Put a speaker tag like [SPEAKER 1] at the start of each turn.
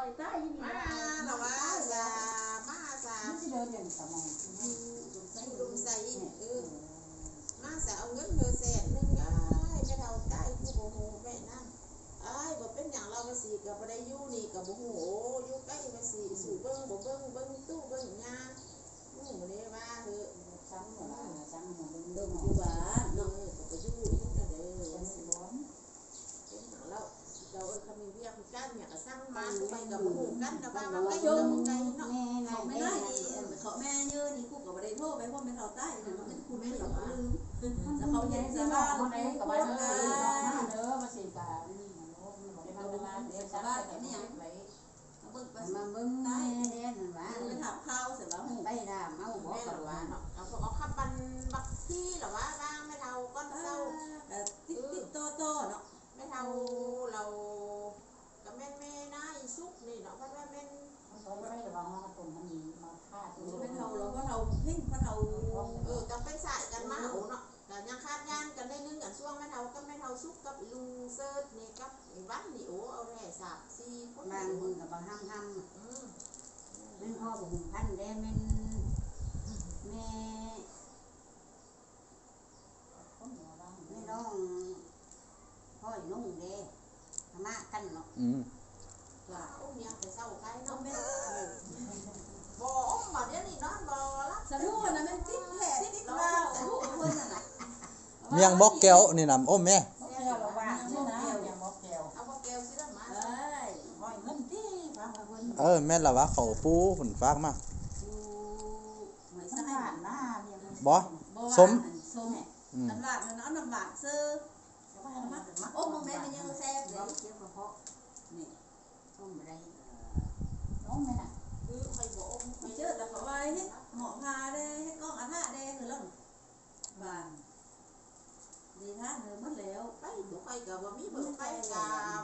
[SPEAKER 1] อยใต้มาละว่าอย่ามาสา
[SPEAKER 2] มันจะเดินอย่างสมอง
[SPEAKER 1] ลุงใส่มาสาเอาเงินเธอแสนนึงไอ้ไม่เท่าใต้ผู้โมโหแม่นั่งไอ้บ่เป็นอย่างเราไปสีกับบ่ได้ยู่นี่กับบ่โหยู่ใกล้ไปสีสู่เบิ้งบ่เบิ้งตู้เบิ้งงานนู่นนี่ว่าเถอะ
[SPEAKER 2] ซ้ำหัวซ้ำหัวเดิน
[SPEAKER 1] เริ่มอยู่บ้านเนาะก็ไปยู่อีกนั่นเด้อเป็นอย่างเราเขามีเวียกกันเนี่ยก็สร้างมาไปกับบ่โหกันนะว่ามันก็อยู่กับไงเนาะ
[SPEAKER 3] เขาไม่ได้เขาแม่เยอะนี่กูกับอะไรโทษไปเพราะไม่เท่าใต้แต่มันเป็นคุณไม่หลงลืมแต่เขาเย็นสบายเลย
[SPEAKER 2] กับบ้านเด้อมาสีกาได้มาบ้านเดี๋ยวชาวบ้านนี่ยังไป
[SPEAKER 3] มาเบิ่งไป
[SPEAKER 2] มาเบิ่งได้เด่นว่า
[SPEAKER 3] ไปถามข้าวเสร็จแล้ว
[SPEAKER 2] ไปดามเอาบ่
[SPEAKER 1] แม่
[SPEAKER 2] กั
[SPEAKER 1] ห
[SPEAKER 2] บ
[SPEAKER 1] รอ
[SPEAKER 2] ว่า
[SPEAKER 1] ว่าเนาะเอาขับปันบักที่หรอว่าบ้างไม่เท่าก้อนเศร้า
[SPEAKER 3] ติ๊กโตโตเนาะ
[SPEAKER 1] ไม่เท่าเรากับแม่แม่น่าอีซุกนี่เนาะเพราะว่าแม่
[SPEAKER 2] เขาไม่ได้วางว่าตรงมันมีมาฆ่าตัว
[SPEAKER 3] ไม่เท่าเราก็เท่าเพ่งก็เท่า
[SPEAKER 1] กับไปสายกันมาโอ้เนาะกับยังคาดย่านกันได้นึงกันช่วงไม่เท่ากับไม่เท่าซุกกับลุงเซิร์ชนี่กับวัดนี่โอ้เอาแร่สาบซีคน
[SPEAKER 2] บางคนกับบางห้ำมันพ่อบุ๋มพันได้แม่แม่น้องพ่อนุ่งเด้ธรรมะกันเนาะ
[SPEAKER 1] ว่าโอ้เมียไปเศร้าใครเนาะแม่บ่มาเดี๋ยวนี้นอนบ่ละ
[SPEAKER 3] สนุกนะมันติ๊กแหล่ติ๊กลาวสนุกคนน่ะนะ
[SPEAKER 4] เมียงบอกแก้วนี่นำโอ้แม่
[SPEAKER 2] มกแก้วละว่าเนี่ยนะอย่างมกแก้ว
[SPEAKER 1] เอาบ่แก้วสิละมา
[SPEAKER 3] เอ้ย
[SPEAKER 2] หอยเงินที่ฟังมาเพิ่น
[SPEAKER 4] แม่นละวะเขาปูผลฟากมา
[SPEAKER 3] ดูหอย
[SPEAKER 2] ส
[SPEAKER 3] ส
[SPEAKER 2] ถา
[SPEAKER 3] ลาน
[SPEAKER 2] หน้าเนี่ย
[SPEAKER 3] ส้ม
[SPEAKER 4] อืม
[SPEAKER 3] น้ำหวานมันน้ำหวานซื้อโอ้มึงแม่มันยังแซ่บเลย
[SPEAKER 2] เจ็บกระเพาะนี่ต้มอะไรน้องแม่น่ะ
[SPEAKER 1] คือใครบ่อมใคร
[SPEAKER 3] เจอแต่เขาไว้ให้หมอพาได้ให้กล้องอาท่าได้คือแล้วบ้านดีท่าเนื้อมันแล้ว
[SPEAKER 1] ไปบ่ใครก็บ่มีเบิกไปกับ